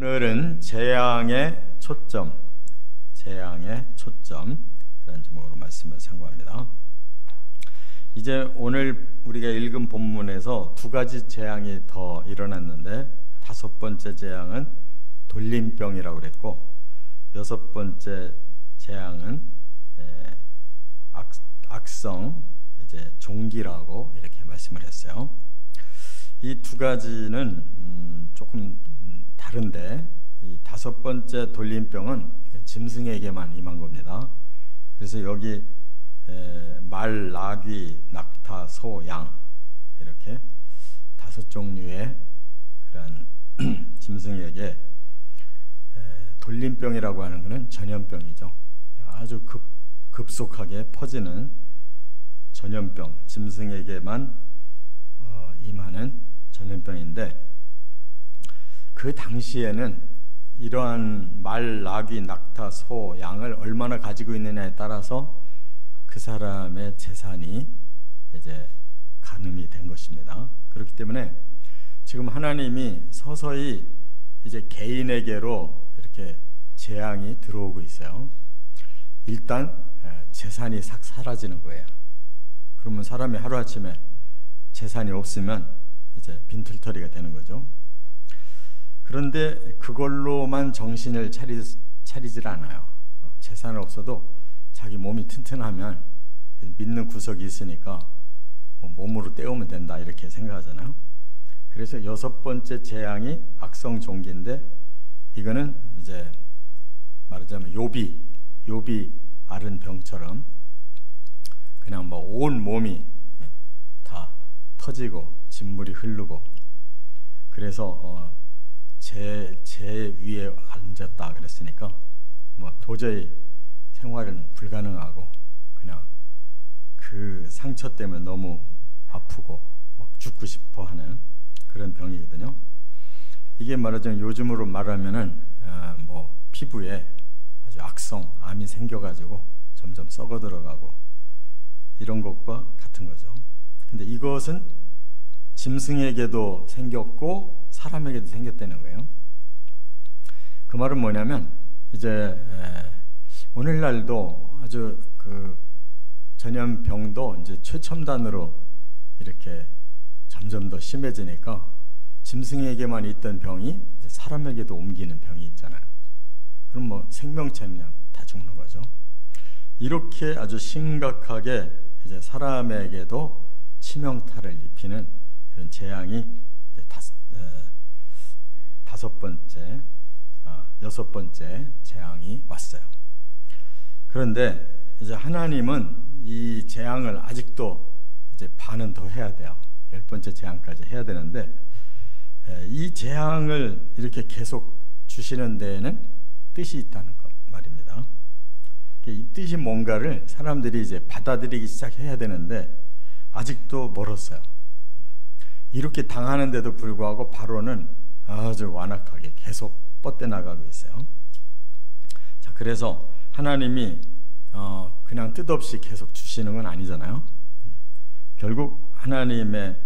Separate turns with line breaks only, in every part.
오늘은 재앙의 초점 이라는 제목으로 말씀을 상고합니다. 이제 오늘 우리가 읽은 본문에서 두 가지 재앙이 더 일어났는데, 다섯 번째 재앙은 돌림병이라고 그랬고, 여섯 번째 재앙은 악성 이제 종기라고 이렇게 말씀을 했어요. 이 두 가지는 조금 다른데, 이 다섯 번째 돌림병은 짐승에게만 임한 겁니다. 그래서 여기 말, 나귀, 낙타, 소, 양 이렇게 다섯 종류의 그런 짐승에게 돌림병이라고 하는 것은 전염병이죠. 아주 급속하게 퍼지는 전염병, 짐승에게만 임하는 전염병인데, 그 당시에는 이러한 말, 나귀, 낙타, 소, 양을 얼마나 가지고 있느냐에 따라서 그 사람의 재산이 이제 가늠이 된 것입니다. 그렇기 때문에 지금 하나님이 서서히 이제 개인에게로 이렇게 재앙이 들어오고 있어요. 일단 재산이 싹 사라지는 거예요. 그러면 사람이 하루아침에 재산이 없으면 이제 빈털터리가 되는 거죠. 그런데 그걸로만 정신을 차리질 않아요. 재산이 없어도 자기 몸이 튼튼하면 믿는 구석이 있으니까 몸으로 때우면 된다 이렇게 생각하잖아요. 그래서 여섯 번째 재앙이 악성 종기인데, 이거는 이제 말하자면 욥이 앓은 병처럼 그냥 온 몸이 다 터지고 진물이 흐르고, 그래서 제 위에 앉았다 그랬으니까 도저히 생활은 불가능하고, 그냥 그 상처 때문에 너무 아프고 죽고 싶어 하는 그런 병이거든요. 이게 말하자면 요즘으로 말하면은 피부에 아주 악성 암이 생겨가지고 점점 썩어 들어가고 이런 것과 같은 거죠. 근데 이것은 짐승에게도 생겼고 사람에게도 생겼다는 거예요. 그 말은 뭐냐면, 이제 오늘날도 아주 그 전염병도 이제 최첨단으로 이렇게 점점 더 심해지니까 짐승에게만 있던 병이 이제 사람에게도 옮기는 병이 있잖아요. 그럼 생명체는 그냥 다 죽는 거죠. 이렇게 아주 심각하게 이제 사람에게도 치명타를 입히는 이런 재앙이 이제 여섯 번째 재앙이 왔어요. 그런데 이제 하나님은 이 재앙을 아직도 이제 반은 더 해야 돼요. 열 번째 재앙까지 해야 되는데, 이 재앙을 이렇게 계속 주시는 데에는 뜻이 있다는 것 말입니다. 이 뜻이 뭔가를 사람들이 이제 받아들이기 시작해야 되는데 아직도 멀었어요. 이렇게 당하는데도 불구하고 바로는 아주 완악하게 계속 뻗대나가고 있어요. 자, 그래서 하나님이 그냥 뜻없이 계속 주시는 건 아니잖아요. 결국 하나님의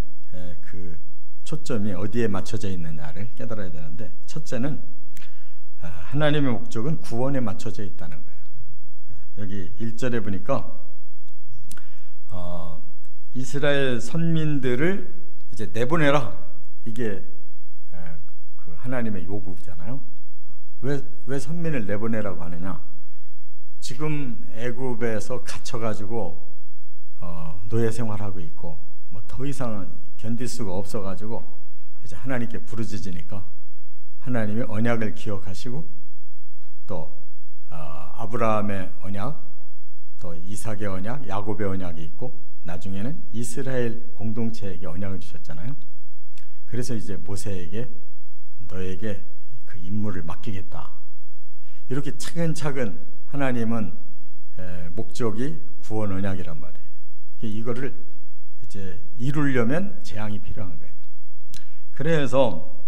그 초점이 어디에 맞춰져 있느냐를 깨달아야 되는데, 첫째는 하나님의 목적은 구원에 맞춰져 있다는 거예요. 여기 1절에 보니까 이스라엘 선민들을 이제 내보내라, 이게 그 하나님의 요구잖아요. 왜 선민을 내보내라고 하느냐? 지금 애굽에서 갇혀가지고 노예 생활하고 있고 더 이상은 견딜 수가 없어가지고 이제 하나님께 부르짖으니까 하나님이 언약을 기억하시고, 또 아브라함의 언약, 또 이삭의 언약, 야곱의 언약이 있고, 나중에는 이스라엘 공동체에게 언약을 주셨잖아요. 그래서 이제 모세에게 너에게 그 임무를 맡기겠다, 이렇게 차근차근 하나님은 목적이 구원 언약이란 말이에요. 이거를 이제 이루려면 재앙이 필요한 거예요. 그래서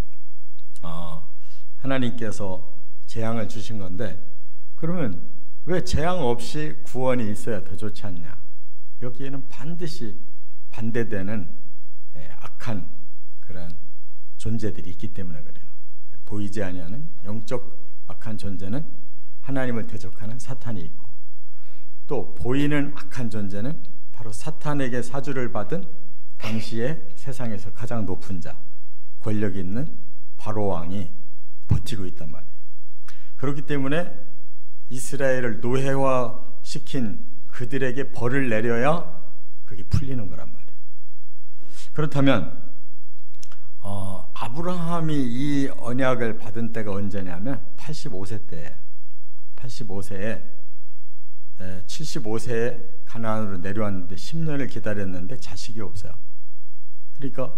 하나님께서 재앙을 주신 건데, 그러면 왜 재앙 없이 구원이 있어야 더 좋지 않냐? 여기에는 반드시 반대되는 악한 그런 존재들이 있기 때문에 그래요. 보이지 아니하는 영적 악한 존재는 하나님을 대적하는 사탄이 있고, 또 보이는 악한 존재는 바로 사탄에게 사주를 받은 당시에 세상에서 가장 높은 자, 권력 있는 바로 왕이 버티고 있단 말이에요. 그렇기 때문에 이스라엘을 노예화시킨 그들에게 벌을 내려야 그게 풀리는 거란 말이에요. 그렇다면 아브라함이 이 언약을 받은 때가 언제냐면 85세 때예요. 85세에 75세에 가나안으로 내려왔는데 10년을 기다렸는데 자식이 없어요. 그러니까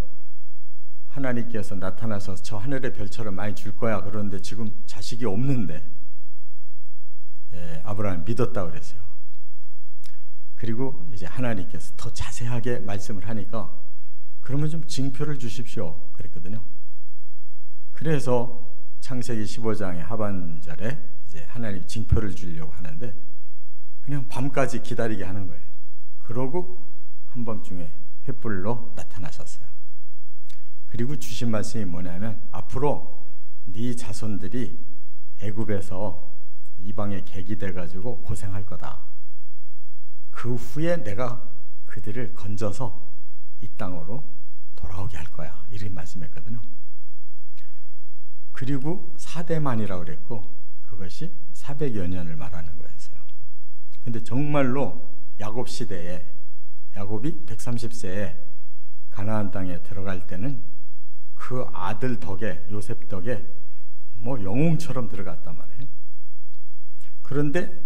하나님께서 나타나서 저 하늘의 별처럼 많이 줄 거야. 그런데 지금 자식이 없는데 아브라함이 믿었다고 그랬어요. 그리고 이제 하나님께서 더 자세하게 말씀을 하니까 그러면 좀 징표를 주십시오 그랬거든요. 그래서 창세기 15장의 하반절에 이제 하나님 징표를 주려고 하는데 그냥 밤까지 기다리게 하는 거예요. 그러고 한밤중에 횃불로 나타나셨어요. 그리고 주신 말씀이 뭐냐면 앞으로 네 자손들이 애굽에서 이방에 객이 돼가지고 고생할 거다. 그 후에 내가 그들을 건져서 이 땅으로 돌아오게 할 거야. 이렇게 말씀했거든요. 그리고 4대만이라고 그랬고 그것이 400여 년을 말하는 거였어요. 근데 정말로 야곱 시대에 야곱이 130세에 가나안 땅에 들어갈 때는 그 아들 덕에 요셉 덕에 뭐 영웅처럼 들어갔단 말이에요. 그런데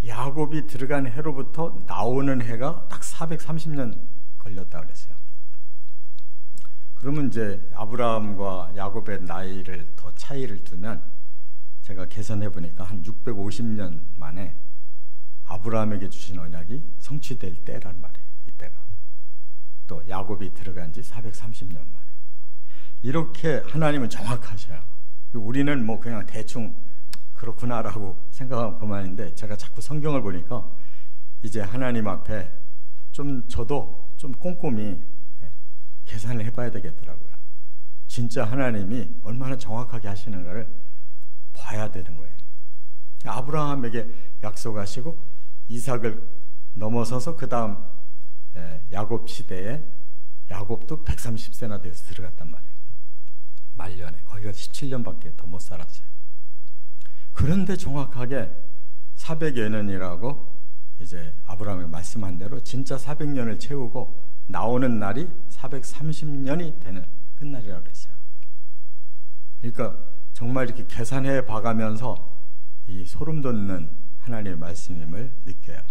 야곱이 들어간 해로부터 나오는 해가 딱 430년 걸렸다고 그랬어요. 그러면 이제 아브라함과 야곱의 나이를 더 차이를 두면 제가 계산해 보니까 한 650년 만에 아브라함에게 주신 언약이 성취될 때란 말이에요. 이때가 또 야곱이 들어간 지 430년 만에. 이렇게 하나님은 정확하셔요. 우리는 뭐 그냥 대충 그렇구나라고 생각하면 그만인데 제가 자꾸 성경을 보니까 이제 하나님 앞에 좀 저도 좀 꼼꼼히 계산을 해봐야 되겠더라고요. 진짜 하나님이 얼마나 정확하게 하시는가를 봐야 되는 거예요. 아브라함에게 약속하시고 이삭을 넘어서서 그 다음 야곱 시대에 야곱도 130세나 돼서 들어갔단 말이에요. 말년에 거기가 17년밖에 더 못 살았어요. 그런데 정확하게 400여 년이라고 이제 아브라함이 말씀한 대로 진짜 400년을 채우고 나오는 날이 430년이 되는 끝날이라고 그랬어요. 그러니까 정말 이렇게 계산해 봐가면서 이 소름 돋는 하나님의 말씀임을 느껴요.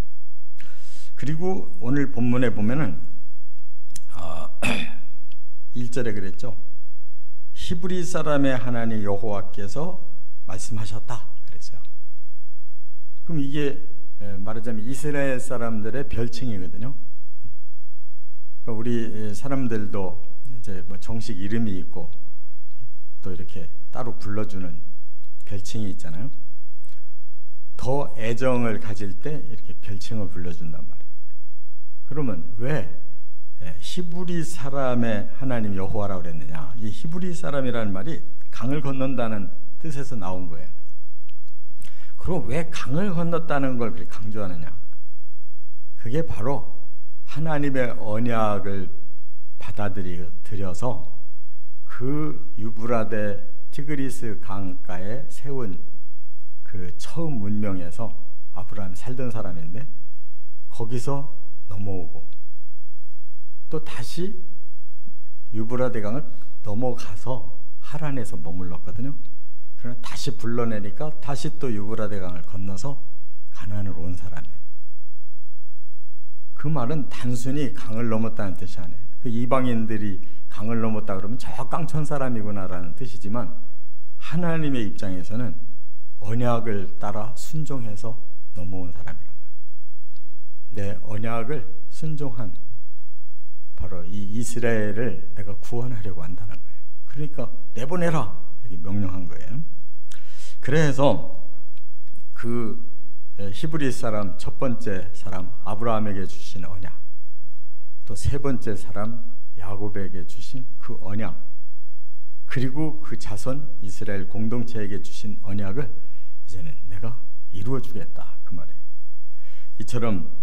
그리고 오늘 본문에 보면은 1절에 그랬죠. 히브리 사람의 하나님 여호와께서 말씀하셨다 그랬어요. 그럼 이게 말하자면 이스라엘 사람들의 별칭이거든요. 그러니까 우리 사람들도 이제 뭐 정식 이름이 있고 또 이렇게 따로 불러주는 별칭이 있잖아요. 더 애정을 가질 때 이렇게 별칭을 불러준단 말이에요. 그러면 왜 히브리 사람의 하나님 여호와라고 그랬느냐? 이 히브리 사람이라는 말이 강을 건넌다는 뜻에서 나온 거예요. 그럼 왜 강을 건넜다는 걸 그렇게 강조하느냐? 그게 바로 하나님의 언약을 받아들여서 그 유브라데 티그리스 강가에 세운 그 처음 문명에서 아브라함이 살던 사람인데 거기서 넘어오고 또 다시 유브라데 강을 넘어가서 하란에서 머물렀거든요. 그러나 다시 불러내니까 다시 또 유브라데 강을 건너서 가나안으로 온 사람이에요. 그 말은 단순히 강을 넘었다는 뜻이 아니에요. 그 이방인들이 강을 넘었다 그러면 저 깡촌 사람이구나라는 뜻이지만 하나님의 입장에서는 언약을 따라 순종해서 넘어온 사람이란 말이에요. 내 언약을 순종한 바로 이 이스라엘을 내가 구원하려고 한다는 거예요. 그러니까 내보내라 이렇게 명령한 거예요. 그래서 그 히브리 사람 첫 번째 사람 아브라함에게 주신 언약, 또 세 번째 사람 야곱에게 주신 그 언약, 그리고 그 자손 이스라엘 공동체에게 주신 언약을 이제는 내가 이루어 주겠다, 그 말이에요. 이처럼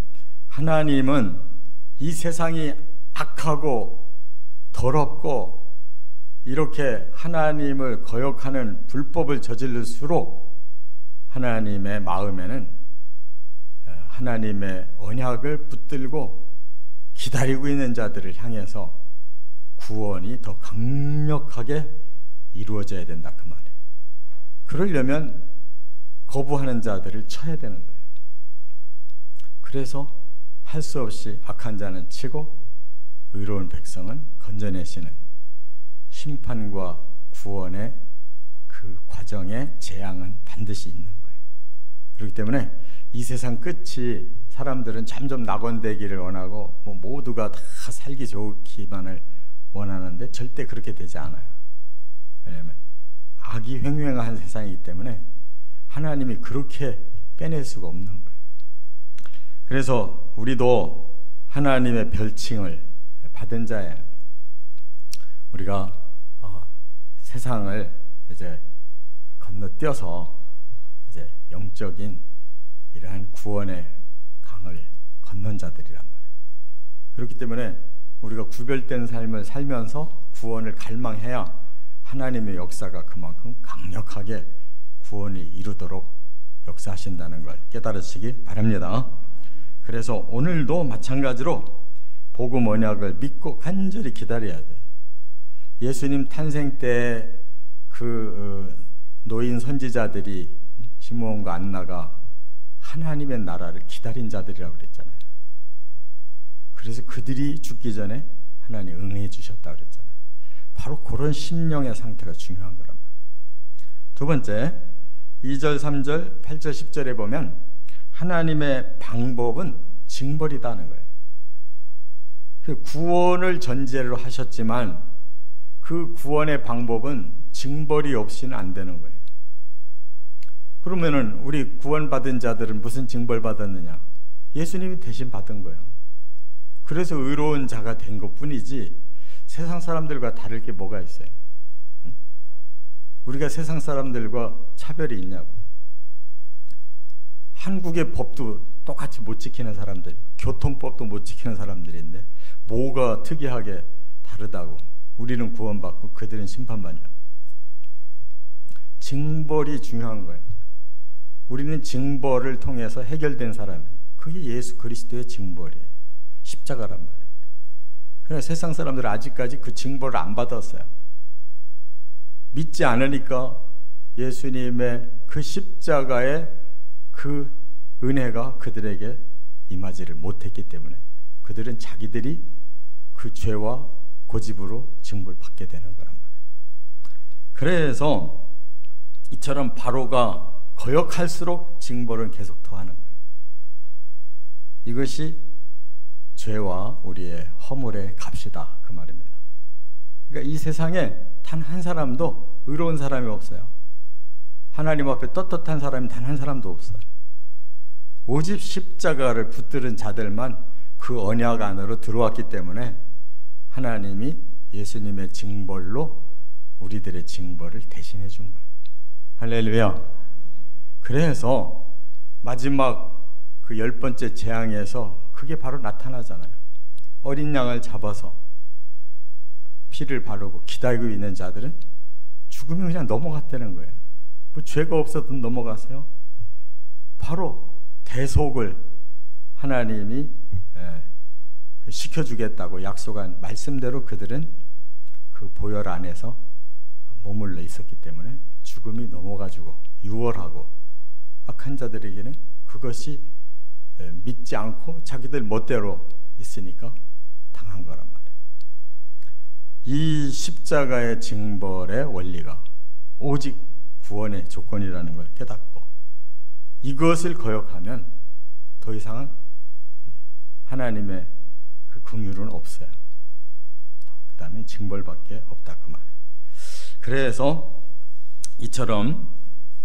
하나님은 이 세상이 악하고 더럽고 이렇게 하나님을 거역하는 불법을 저질를수록 하나님의 마음에는 하나님의 언약을 붙들고 기다리고 있는 자들을 향해서 구원이 더 강력하게 이루어져야 된다, 그 말이에요. 그러려면 거부하는 자들을 쳐야 되는 거예요. 그래서 할 수 없이 악한 자는 치고 의로운 백성은 건져내시는 심판과 구원의 그 과정의 재앙은 반드시 있는 거예요. 그렇기 때문에 이 세상 끝이 사람들은 점점 낙원되기를 원하고 모두가 다 살기 좋기만을 원하는데 절대 그렇게 되지 않아요. 왜냐하면 악이 횡행한 세상이기 때문에 하나님이 그렇게 빼낼 수가 없는 거예요. 그래서 우리도 하나님의 별칭을 받은 자예요. 우리가 세상을 이제 건너뛰어서 이제 영적인 이러한 구원의 강을 건넌 자들이란 말이에요. 그렇기 때문에 우리가 구별된 삶을 살면서 구원을 갈망해야 하나님의 역사가 그만큼 강력하게 구원을 이루도록 역사하신다는 걸 깨달으시기 바랍니다. 그래서 오늘도 마찬가지로 복음 언약을 믿고 간절히 기다려야 돼. 예수님 탄생 때 그 노인 선지자들이 시므온과 안나가 하나님의 나라를 기다린 자들이라고 그랬잖아요. 그래서 그들이 죽기 전에 하나님 응해 주셨다고 그랬잖아요. 바로 그런 심령의 상태가 중요한 거란 말이에요. 두 번째, 2절, 3절, 8절, 10절에 보면 하나님의 방법은 징벌이다는 거예요. 그 구원을 전제로 하셨지만 그 구원의 방법은 징벌이 없이는 안 되는 거예요. 그러면은 우리 구원받은 자들은 무슨 징벌 받았느냐? 예수님이 대신 받은 거예요. 그래서 의로운 자가 된 것뿐이지 세상 사람들과 다를 게 뭐가 있어요? 우리가 세상 사람들과 차별이 있냐고. 한국의 법도 똑같이 못 지키는 사람들, 교통법도 못 지키는 사람들인데 뭐가 특이하게 다르다고 우리는 구원받고 그들은 심판받냐고. 징벌이 중요한 거예요. 우리는 징벌을 통해서 해결된 사람이에요. 그게 예수 그리스도의 징벌이에요. 십자가란 말이에요. 그러나 세상 사람들은 아직까지 그 징벌을 안 받았어요. 믿지 않으니까 예수님의 그 십자가의 그 은혜가 그들에게 임하지를 못했기 때문에 그들은 자기들이 그 죄와 고집으로 징벌 받게 되는 거란 말이에요. 그래서 이처럼 바로가 거역할수록 징벌은 계속 더하는 거예요. 이것이 죄와 우리의 허물의 값이다, 그 말입니다. 그러니까 이 세상에 단 한 사람도 의로운 사람이 없어요. 하나님 앞에 떳떳한 사람이 단 한 사람도 없어요. 오직 십자가를 붙들은 자들만 그 언약 안으로 들어왔기 때문에 하나님이 예수님의 징벌로 우리들의 징벌을 대신해 준 거예요. 할렐루야. 그래서 마지막 그 10번째 재앙에서 그게 바로 나타나잖아요. 어린 양을 잡아서 피를 바르고 기다리고 있는 자들은 죽음이 그냥 넘어갔다는 거예요. 뭐 죄가 없어도 넘어가세요? 바로 대속을 하나님이 시켜주겠다고 약속한 말씀대로 그들은 그 보혈 안에서 머물러 있었기 때문에 죽음이 넘어가지고 유월하고 악한 자들에게는 그것이 믿지 않고 자기들 멋대로 있으니까 당한 거란 말이에요. 이 십자가의 징벌의 원리가 오직 구원의 조건이라는 걸 깨닫고 이것을 거역하면 더 이상은 하나님의 그 긍휼은 없어요. 그 다음에 징벌밖에 없다, 그 말이에요. 그래서 이처럼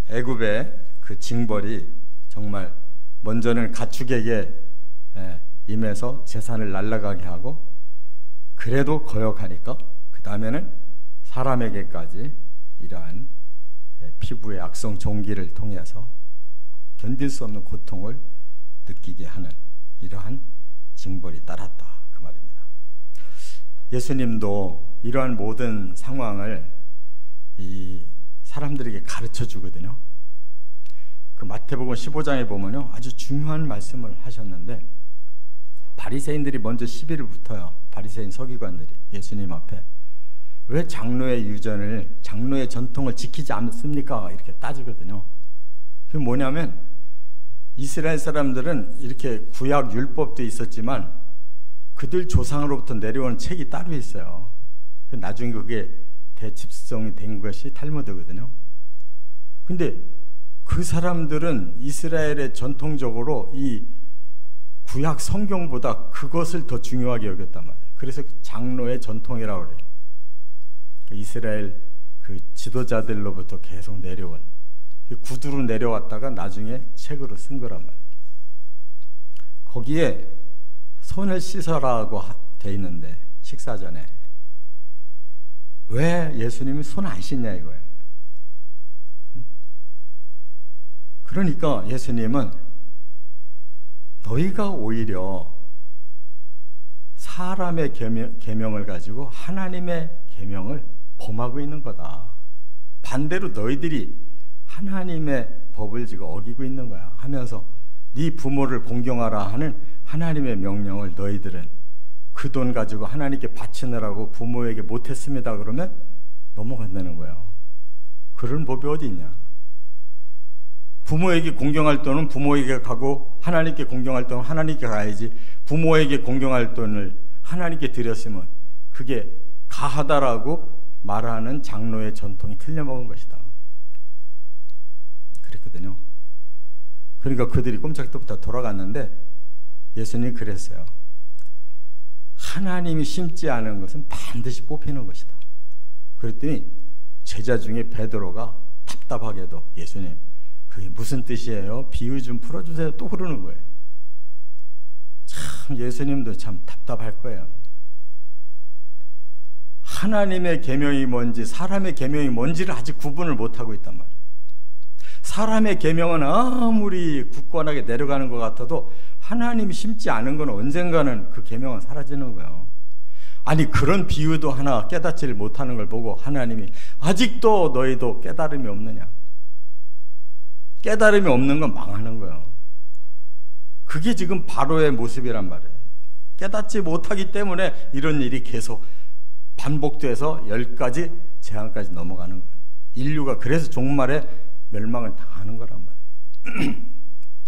애굽의 그 징벌이 정말 먼저는 가축에게 임해서 재산을 날아가게 하고 그래도 거역하니까 그 다음에는 사람에게까지 이러한 피부의 악성 종기를 통해서 견딜 수 없는 고통을 느끼게 하는 이러한 징벌이 따랐다, 그 말입니다. 예수님도 이러한 모든 상황을 이 사람들에게 가르쳐 주거든요. 그 마태복음 15장에 보면요, 아주 중요한 말씀을 하셨는데, 바리새인들이 먼저 시비를 붙어요. 바리새인 서기관들이 예수님 앞에 왜 장로의 유전을, 장로의 전통을 지키지 않습니까? 이렇게 따지거든요. 그게 뭐냐면, 이스라엘 사람들은 이렇게 구약 율법도 있었지만 그들 조상으로부터 내려오는 책이 따로 있어요. 나중에 그게 대집성이 된 것이 탈무드거든요. 근데 그 사람들은 이스라엘의 전통적으로 이 구약 성경보다 그것을 더 중요하게 여겼단 말이에요. 그래서 장로의 전통이라고 그래요. 이스라엘 그 지도자들로부터 계속 내려온, 구두로 내려왔다가 나중에 책으로 쓴 거란 말이에요. 거기에 손을 씻어라고 돼 있는데, 식사 전에 왜 예수님이 손 안 씻냐 이거예요. 그러니까 예수님은 너희가 오히려 사람의 계명을 가지고 하나님의 계명을 범하고 있는 거다. 반대로 너희들이 하나님의 법을 지금 어기고 있는 거야 하면서, 네 부모를 공경하라 하는 하나님의 명령을 너희들은 그 돈 가지고 하나님께 바치느라고 부모에게 못했습니다 그러면 넘어간다는 거예요. 그런 법이 어디 있냐. 부모에게 공경할 돈은 부모에게 가고 하나님께 공경할 돈은 하나님께 가야지, 부모에게 공경할 돈을 하나님께 드렸으면 그게 가하다라고 말하는 장로의 전통이 틀려먹은 것이다. 그랬거든요. 그러니까 그들이 꼼짝도부터 돌아갔는데 예수님이 그랬어요. 하나님이 심지 않은 것은 반드시 뽑히는 것이다. 그랬더니 제자 중에 베드로가 답답하게도, 예수님 그게 무슨 뜻이에요? 비유 좀 풀어주세요. 또 그러는 거예요. 참 예수님도 참 답답할 거예요. 하나님의 계명이 뭔지 사람의 계명이 뭔지를 아직 구분을 못하고 있단 말이에요. 사람의 계명은 아무리 굳건하게 내려가는 것 같아도 하나님이 심지 않은 건 언젠가는 그 계명은 사라지는 거예요. 아니 그런 비유도 하나 깨닫지를 못하는 걸 보고 하나님이 아직도 너희도 깨달음이 없느냐. 깨달음이 없는 건 망하는 거예요. 그게 지금 바로의 모습이란 말이에요. 깨닫지 못하기 때문에 이런 일이 계속 반복돼서 10가지 재앙까지 넘어가는 거예요. 인류가 그래서 종말에 멸망을 당하는 거란 말이에요.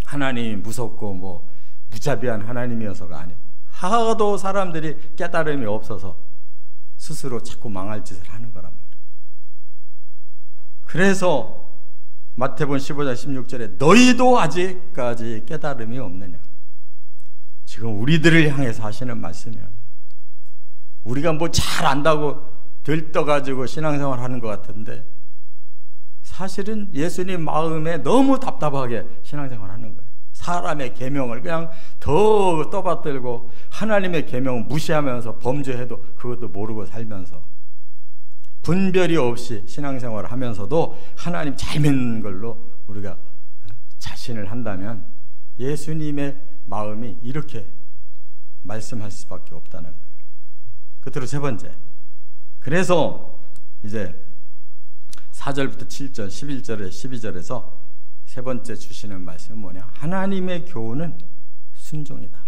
하나님이 무섭고 뭐 무자비한 하나님이어서가 아니고, 하도 사람들이 깨달음이 없어서 스스로 자꾸 망할 짓을 하는 거란 말이에요. 그래서 마태복음 15장 16절에 너희도 아직까지 깨달음이 없느냐. 지금 우리들을 향해서 하시는 말씀이에요. 우리가 뭐 잘 안다고 들떠가지고 신앙생활 하는 것 같은데 사실은 예수님 마음에 너무 답답하게 신앙생활 하는 거예요. 사람의 계명을 그냥 더 떠받들고 하나님의 계명을 무시하면서 범죄해도 그것도 모르고 살면서 분별이 없이 신앙생활을 하면서도 하나님 잘 믿는 걸로 우리가 자신을 한다면 예수님의 마음이 이렇게 말씀할 수밖에 없다는 거예요. 끝으로 세 번째, 그래서 이제 4절부터 7절, 11절에 12절에서 세 번째 주시는 말씀은 뭐냐? 하나님의 교훈은 순종이다.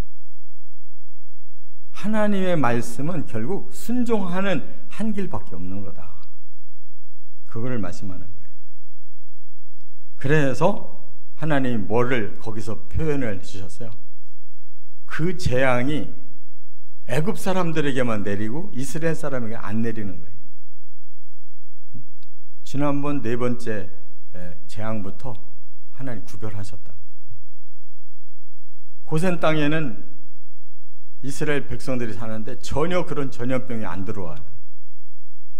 하나님의 말씀은 결국 순종하는 한 길밖에 없는 거다. 그거를 말씀하는 거예요. 그래서 하나님이 뭐를 거기서 표현을 주셨어요? 그 재앙이 애굽 사람들에게만 내리고 이스라엘 사람에게 안 내리는 거예요. 지난번 네 번째 재앙부터 하나님 구별하셨다. 고센 땅에는 이스라엘 백성들이 사는데 전혀 그런 전염병이 안 들어와요.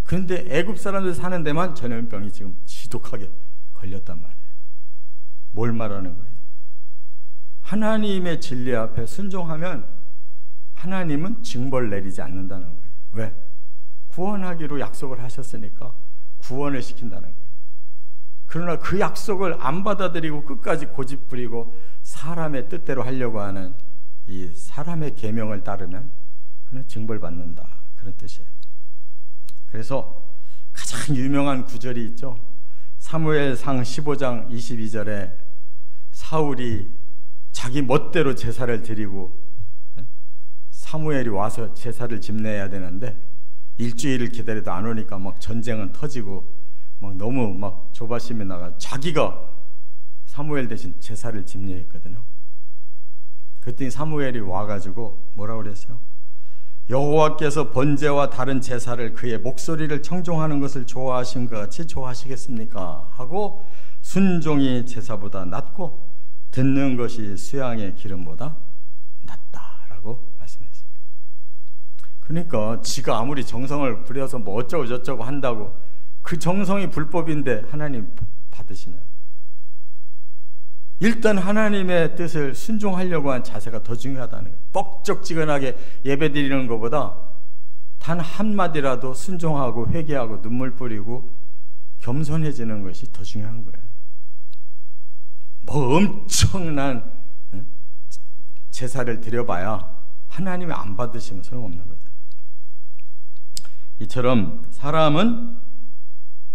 그런데 애굽 사람들 사는 데만 전염병이 지금 지독하게 걸렸단 말이에요. 뭘 말하는 거예요? 하나님의 진리 앞에 순종하면 하나님은 징벌 내리지 않는다는 거예요. 왜? 구원하기로 약속을 하셨으니까 구원을 시킨다는 거예요. 그러나 그 약속을 안 받아들이고 끝까지 고집부리고 사람의 뜻대로 하려고 하는 이 사람의 계명을 따르면 그는 징벌받는다, 그런 뜻이에요. 그래서 가장 유명한 구절이 있죠. 사무엘상 15장 22절에 사울이 자기 멋대로 제사를 드리고 사무엘이 와서 제사를 집내야 되는데 일주일을 기다려도 안 오니까 막 전쟁은 터지고 막 너무 막 조바심이 나가 자기가 사무엘 대신 제사를 집례했거든요. 그랬더니 사무엘이 와가지고 뭐라고 그랬어요? 여호와께서 번제와 다른 제사를 그의 목소리를 청종하는 것을 좋아하신 것 같이 좋아하시겠습니까? 하고 순종이 제사보다 낫고 듣는 것이 수양의 기름보다 낫다라고 말씀했어요. 그러니까 지가 아무리 정성을 부려서 뭐 어쩌고 저쩌고 한다고 그 정성이 불법인데 하나님 받으시냐고. 일단 하나님의 뜻을 순종하려고 한 자세가 더 중요하다는 거예요. 뻑적지근하게 예배드리는 것보다 단 한마디라도 순종하고 회개하고 눈물 뿌리고 겸손해지는 것이 더 중요한 거예요. 뭐 엄청난 제사를 드려봐야 하나님이 안 받으시면 소용없는 거잖아요. 이처럼 사람은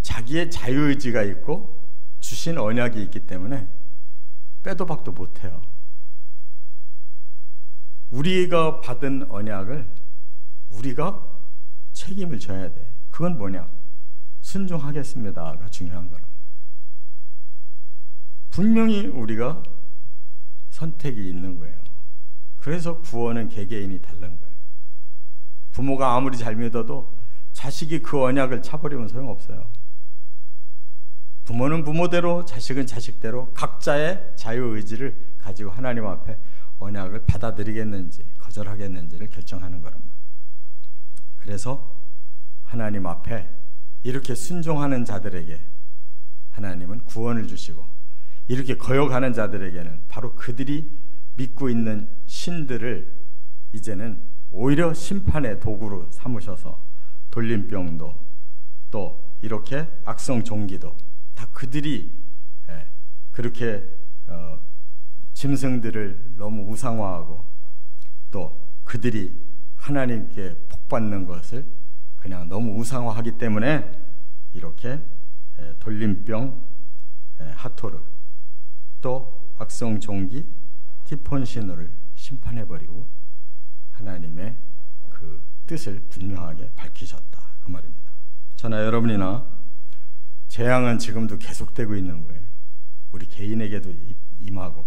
자기의 자유의지가 있고 주신 언약이 있기 때문에 빼도 박도 못해요. 우리가 받은 언약을 우리가 책임을 져야 돼. 그건 뭐냐? 순종하겠습니다가 중요한 거란 말이에요. 분명히 우리가 선택이 있는 거예요. 그래서 구원은 개개인이 다른 거예요. 부모가 아무리 잘 믿어도 자식이 그 언약을 차버리면 소용없어요. 부모는 부모대로, 자식은 자식대로 각자의 자유의지를 가지고 하나님 앞에 언약을 받아들이겠는지 거절하겠는지를 결정하는 거란 말이에요. 그래서 하나님 앞에 이렇게 순종하는 자들에게 하나님은 구원을 주시고, 이렇게 거역하는 자들에게는 바로 그들이 믿고 있는 신들을 이제는 오히려 심판의 도구로 삼으셔서 돌림병도 또 이렇게 악성 종기도 다 그들이 그렇게 짐승들을 너무 우상화하고 또 그들이 하나님께 복받는 것을 그냥 너무 우상화하기 때문에 이렇게 돌림병 하토르 또 악성 종기 티폰신호를 심판해버리고 하나님의 그 뜻을 분명하게 밝히셨다, 그 말입니다. 저나 여러분이나 재앙은 지금도 계속되고 있는 거예요. 우리 개인에게도 임하고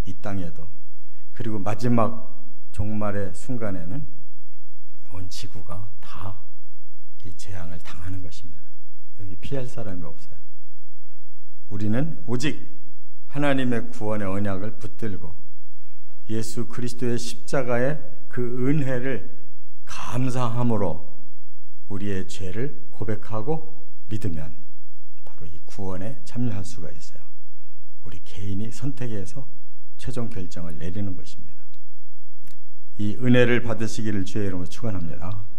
이 땅에도, 그리고 마지막 종말의 순간에는 온 지구가 다 이 재앙을 당하는 것입니다. 여기 피할 사람이 없어요. 우리는 오직 하나님의 구원의 언약을 붙들고 예수 그리스도의 십자가의 그 은혜를 감사함으로 우리의 죄를 고백하고 믿으면 바로 이 구원에 참여할 수가 있어요. 우리 개인이 선택해서 최종 결정을 내리는 것입니다. 이 은혜를 받으시기를 주의 이름으로 축원합니다.